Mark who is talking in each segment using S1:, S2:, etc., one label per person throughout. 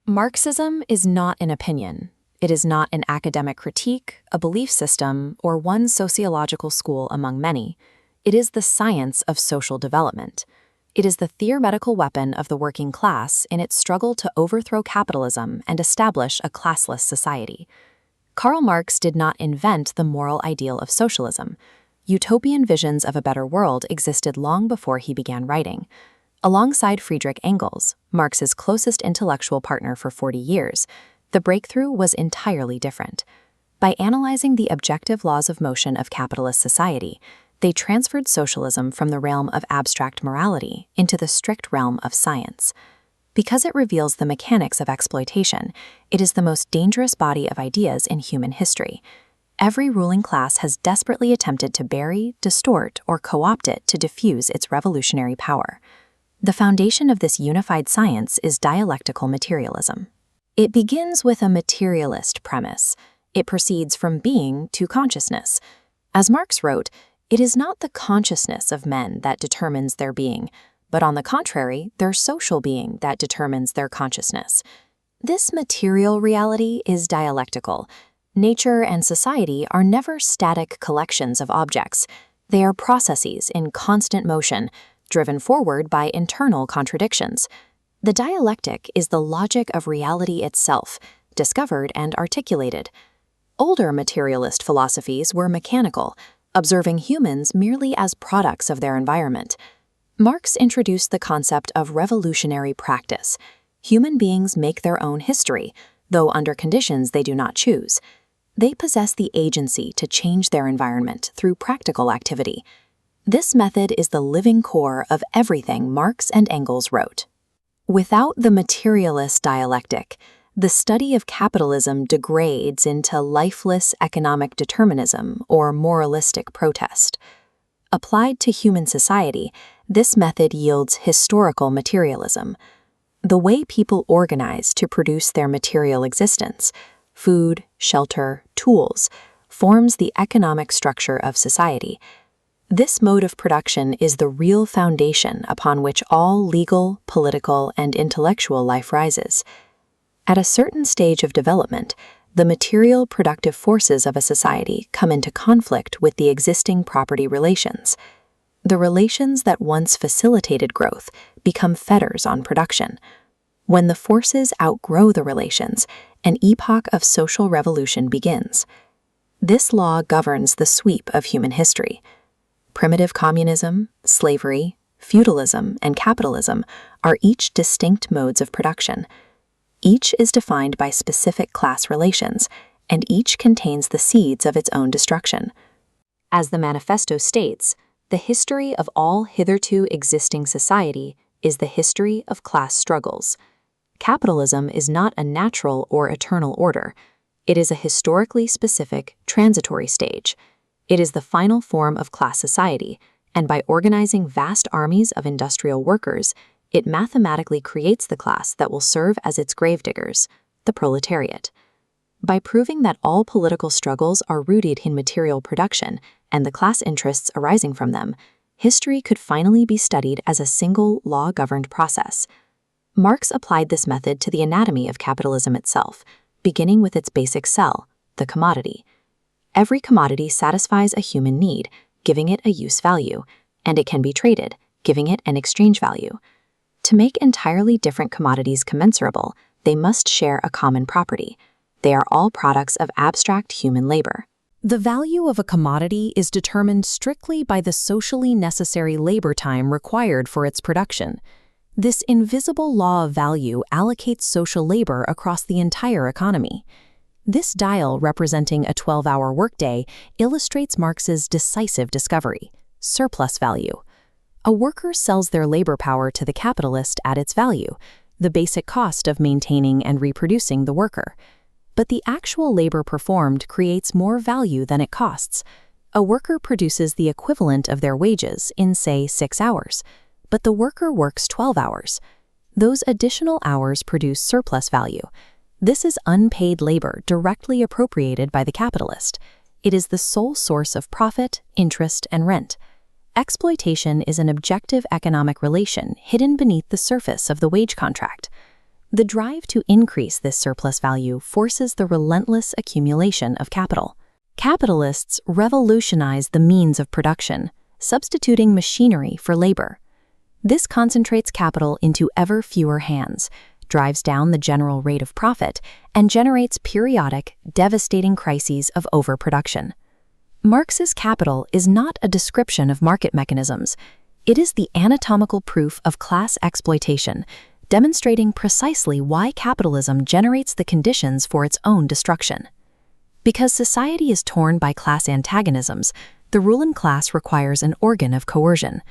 S1: Marxism is not an opinion. It is not an academic critique, a belief system, or one sociological school among many. It is the science of social development. It is the theoretical weapon of the working class in its struggle to overthrow capitalism and establish a classless society. Karl Marx did not invent the moral ideal of socialism. Utopian visions of a better world existed long before he began writing. Alongside Friedrich Engels, Marx's closest intellectual partner for 40 years, the breakthrough was entirely different. By analyzing the objective laws of motion of capitalist society, they transferred socialism from the realm of abstract morality into the strict realm of science. Because it reveals the mechanics of exploitation, it is the most dangerous body of ideas in human history. Every ruling class has desperately attempted to bury, distort, or co-opt it to diffuse its revolutionary power. The foundation of this unified science is dialectical materialism. It begins with a materialist premise. It proceeds from being to consciousness. As Marx wrote, it is not the consciousness of men that determines their being, but on the contrary, their social being that determines their consciousness. This material reality is dialectical. Nature and society are never static collections of objects. They are processes in constant motion, driven forward by internal contradictions. The dialectic is the logic of reality itself, discovered and articulated. Older materialist philosophies were mechanical, observing humans merely as products of their environment. Marx introduced the concept of revolutionary practice. Human beings make their own history, though under conditions they do not choose. They possess the agency to change their environment through practical activity. This method is the living core of everything Marx and Engels wrote. Without the materialist dialectic, the study of capitalism degrades into lifeless economic determinism or moralistic protest. Applied to human society, this method yields historical materialism. The way people organize to produce their material existence, food, shelter, tools, forms the economic structure of society. This mode of production is the real foundation upon which all legal, political, and intellectual life rises. At a certain stage of development, the material productive forces of a society come into conflict with the existing property relations. The relations that once facilitated growth become fetters on production. When the forces outgrow the relations, an epoch of social revolution begins. This law governs the sweep of human history. Primitive communism, slavery, feudalism, and capitalism are each distinct modes of production. Each is defined by specific class relations, and each contains the seeds of its own destruction. As the manifesto states, the history of all hitherto existing society is the history of class struggles. Capitalism is not a natural or eternal order. It is a historically specific, transitory stage. It is the final form of class society, and by organizing vast armies of industrial workers, it mathematically creates the class that will serve as its gravediggers, the proletariat. By proving that all political struggles are rooted in material production and the class interests arising from them, history could finally be studied as a single law-governed process. Marx applied this method to the anatomy of capitalism itself, beginning with its basic cell, the commodity. Every commodity satisfies a human need, giving it a use value, and it can be traded, giving it an exchange value. To make entirely different commodities commensurable, they must share a common property. They are all products of abstract human labor.
S2: The value of a commodity is determined strictly by the socially necessary labor time required for its production. This invisible law of value allocates social labor across the entire economy. This dial representing a 12-hour workday illustrates Marx's decisive discovery, surplus value. A worker sells their labor power to the capitalist at its value, the basic cost of maintaining and reproducing the worker. But the actual labor performed creates more value than it costs. A worker produces the equivalent of their wages in, say, 6 hours, but the worker works 12 hours. Those additional hours produce surplus value. This is unpaid labor directly appropriated by the capitalist. It is the sole source of profit, interest, and rent. Exploitation is an objective economic relation hidden beneath the surface of the wage contract. The drive to increase this surplus value forces the relentless accumulation of capital. Capitalists revolutionize the means of production, substituting machinery for labor. This concentrates capital into ever fewer hands, drives down the general rate of profit, and generates periodic, devastating crises of overproduction. Marx's Capital is not a description of market mechanisms. It is the anatomical proof of class exploitation, demonstrating precisely why capitalism generates the conditions for its own destruction. Because society is torn by class antagonisms, the ruling class requires an organ of coercion.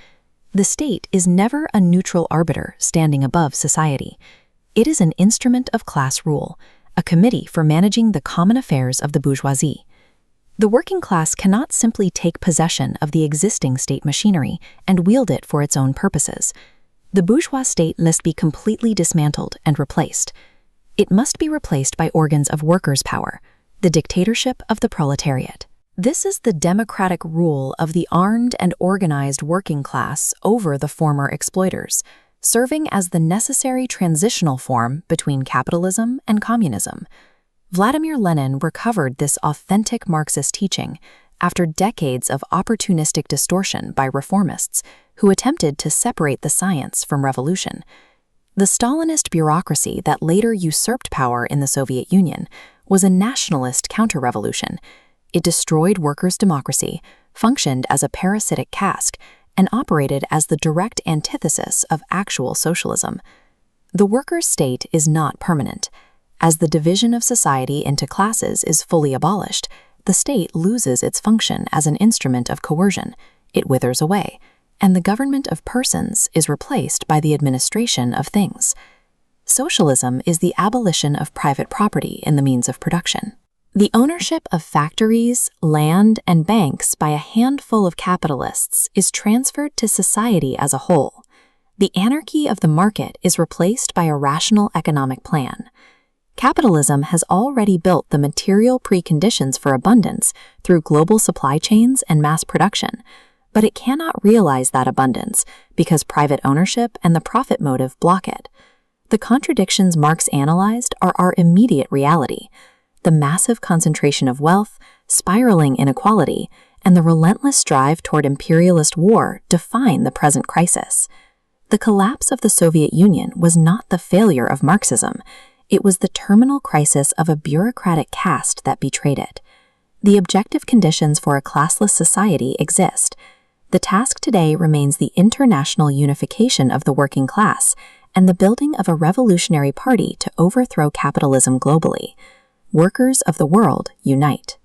S2: The state is never a neutral arbiter standing above society. It is an instrument of class rule, a committee for managing the common affairs of the bourgeoisie. The working class cannot simply take possession of the existing state machinery and wield it for its own purposes. The bourgeois state must be completely dismantled and replaced. It must be replaced by organs of workers' power, the dictatorship of the proletariat. This is the democratic rule of the armed and organized working class over the former exploiters, serving as the necessary transitional form between capitalism and communism. Vladimir Lenin recovered this authentic Marxist teaching after decades of opportunistic distortion by reformists who attempted to separate the science from revolution. The Stalinist bureaucracy that later usurped power in the Soviet Union was a nationalist counter-revolution. It destroyed workers' democracy, functioned as a parasitic caste, and operated as the direct antithesis of actual socialism. The workers' state is not permanent. As the division of society into classes is fully abolished, the state loses its function as an instrument of coercion. It withers away, and the government of persons is replaced by the administration of things. Socialism is the abolition of private property in the means of production. The ownership of factories, land, and banks by a handful of capitalists is transferred to society as a whole. The anarchy of the market is replaced by a rational economic plan. Capitalism has already built the material preconditions for abundance through global supply chains and mass production, but it cannot realize that abundance because private ownership and the profit motive block it. The contradictions Marx analyzed are our immediate reality. The massive concentration of wealth, spiraling inequality, and the relentless drive toward imperialist war define the present crisis. The collapse of the Soviet Union was not the failure of Marxism. It was the terminal crisis of a bureaucratic caste that betrayed it. The objective conditions for a classless society exist. The task today remains the international unification of the working class and the building of a revolutionary party to overthrow capitalism globally. Workers of the world, unite.